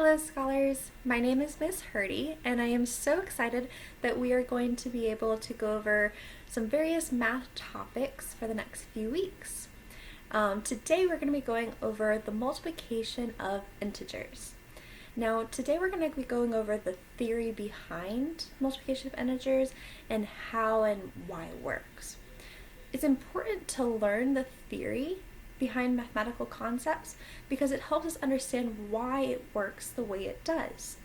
Hello scholars, my name is Miss Hurdy and I am so excited that we are going to be able to go over some various math topics for the next few weeks. Today we're going to be going over the multiplication of integers. Now today we're going to be going over the theory behind multiplication of integers and how and why it works. It's important to learn the theory behind mathematical concepts because it helps us understand why it works the way it does.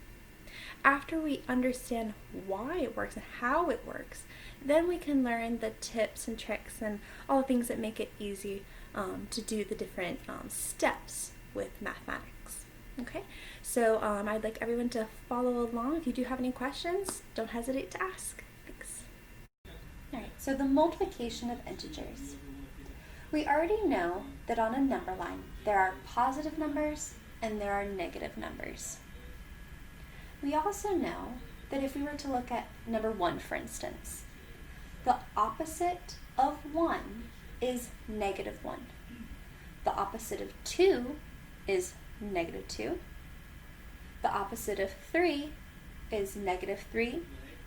After we understand why it works and how it works, then we can learn the tips and tricks and all the things that make it easy to do the different steps with mathematics. Okay, so I'd like everyone to follow along. If you do have any questions, don't hesitate to ask. Thanks. Alright, so the multiplication of integers. We already know that on a number line there are positive numbers and there are negative numbers. We also know that if we were to look at number 1, for instance, the opposite of 1 is negative 1. The opposite of 2 is negative 2. The opposite of 3 is negative 3,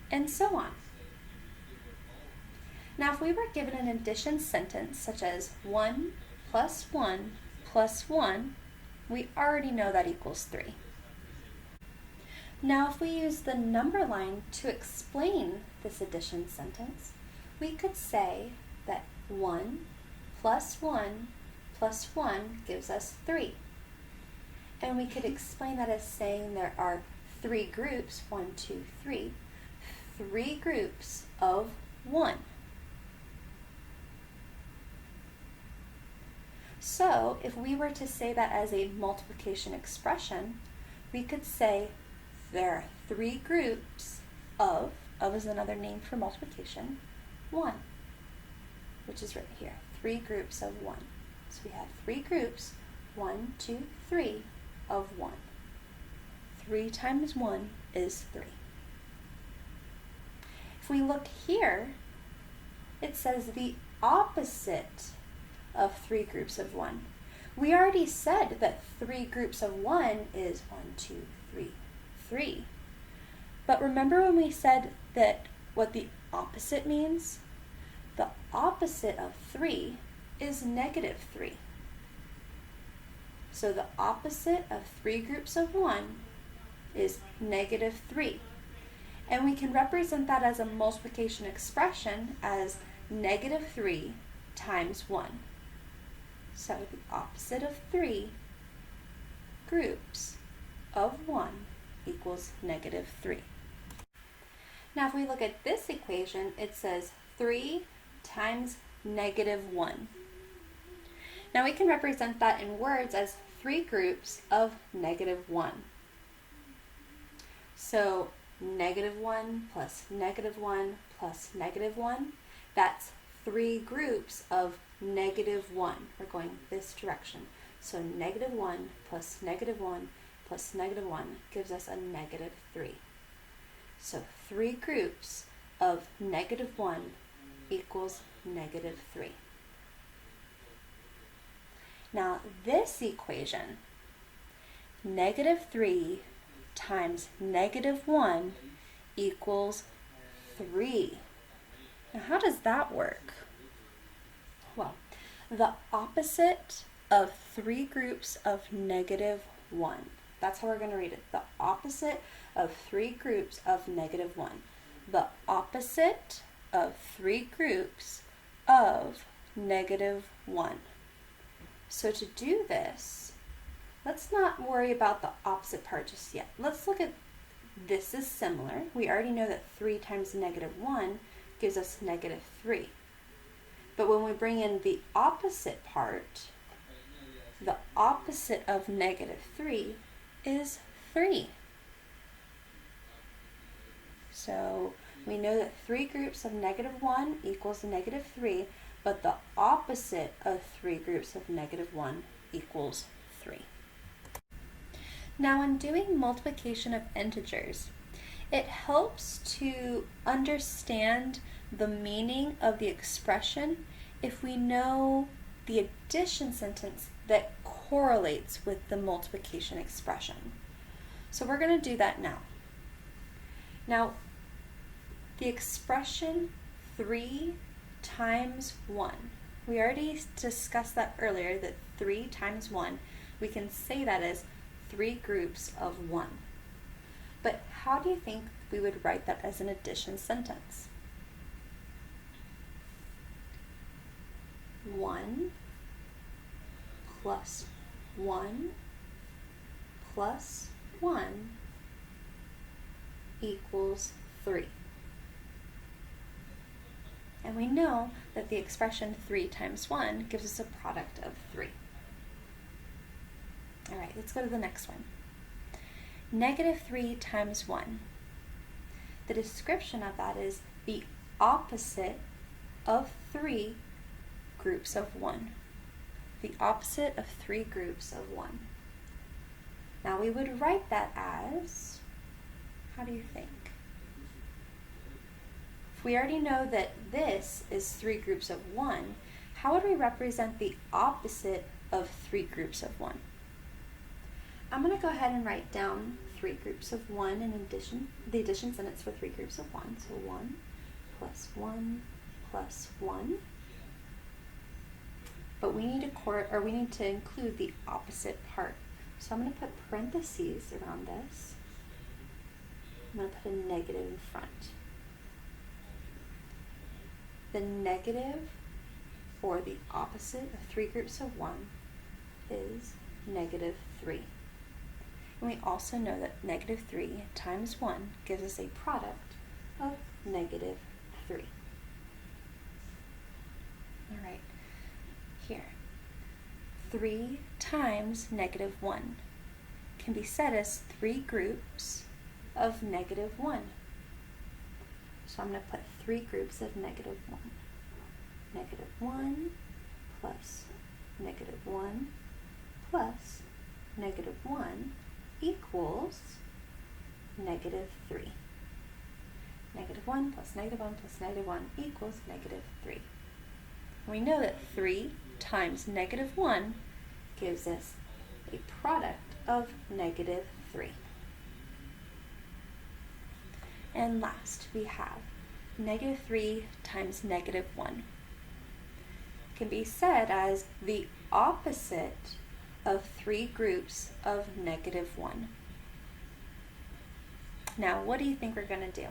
and so on. Now, if we were given an addition sentence such as 1 plus 1 plus 1, we already know that equals 3. Now, if we use the number line to explain this addition sentence, we could say that 1 plus 1 plus 1 gives us 3. And we could explain that as saying there are 3 groups, 1, 2, 3, 3 groups of 1. So, if we were to say that as a multiplication expression, we could say there are 3 groups of is another name for multiplication, 1, which is right here, 3 groups of 1. So we have 3 groups, 1, 2, 3 of 1. 3 times 1 is 3. If we look here, it says the opposite of 3 groups of 1. We already said that 3 groups of 1 is 1, 2, 3, 3. But remember when we said that what the opposite means? The opposite of 3 is negative 3. So the opposite of 3 groups of 1 is negative 3. And we can represent that as a multiplication expression as negative 3 times 1. So the opposite of 3 groups of 1 equals negative 3. Now if we look at this equation, it says 3 times negative 1. Now we can represent that in words as 3 groups of negative 1. So negative 1 plus negative 1 plus negative 1, that's 3 groups of negative 1. We're going this direction. So negative 1 plus negative 1 plus negative 1 gives us a negative 3. So 3 groups of negative 1 equals negative 3. Now this equation, negative 3 times negative 1 equals 3. Now how does that work? Well, the opposite of 3 groups of negative 1. That's how we're going to read it. The opposite of 3 groups of negative 1. The opposite of 3 groups of negative 1. So to do this, let's not worry about the opposite part just yet. Let's look at this is similar. We already know that 3 times negative 1 gives us negative 3. But when we bring in the opposite part, the opposite of negative 3 is 3. So we know that 3 groups of negative 1 equals negative 3, but the opposite of 3 groups of negative 1 equals 3. Now in doing multiplication of integers, it helps to understand the meaning of the expression if we know the addition sentence that correlates with the multiplication expression. So we're going to do that now. Now, the expression 3 times 1, we already discussed that earlier, that 3 times 1, we can say that as 3 groups of 1. But how do you think we would write that as an addition sentence? 1 plus 1 plus 1 equals 3. And we know that the expression 3 times 1 gives us a product of 3. All right, let's go to the next one. Negative 3 times 1. The description of that is the opposite of 3 groups of 1. The opposite of 3 groups of 1. Now we would write that as, how do you think? If we already know that this is 3 groups of 1, how would we represent the opposite of 3 groups of 1? I'm going to go ahead and write down 3 groups of 1 in addition, the addition sentence for 3 groups of 1. So 1 plus 1 plus 1. But we need to include the opposite part. So I'm going to put parentheses around this. I'm going to put a negative in front. The negative, or the opposite of 3 groups of 1, is negative 3. And we also know that negative 3 times 1 gives us a product of negative 3. All right, here. 3 times negative 1 can be said as 3 groups of negative 1. So I'm going to put 3 groups of negative 1. Negative 1 plus negative 1 plus negative 1 equals negative 3. Negative 1 plus negative 1 plus negative 1 equals negative 3. We know that 3 times negative 1 gives us a product of negative 3. And last, we have negative 3 times negative 1. It can be said as the opposite of 3 groups of negative 1. Now, what do you think we're going to do?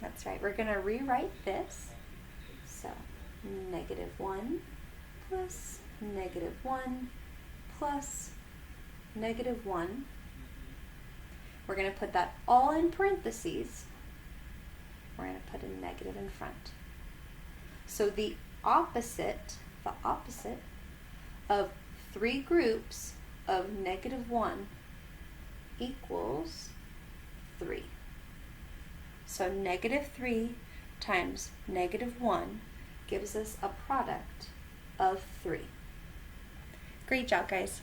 That's right, we're going to rewrite this. So, negative 1 plus negative 1 plus negative 1. We're going to put that all in parentheses. We're going to put a negative in front. So the opposite of 3 groups of negative 1 equals 3. So negative 3 times negative 1 gives us a product of 3. Great job, guys.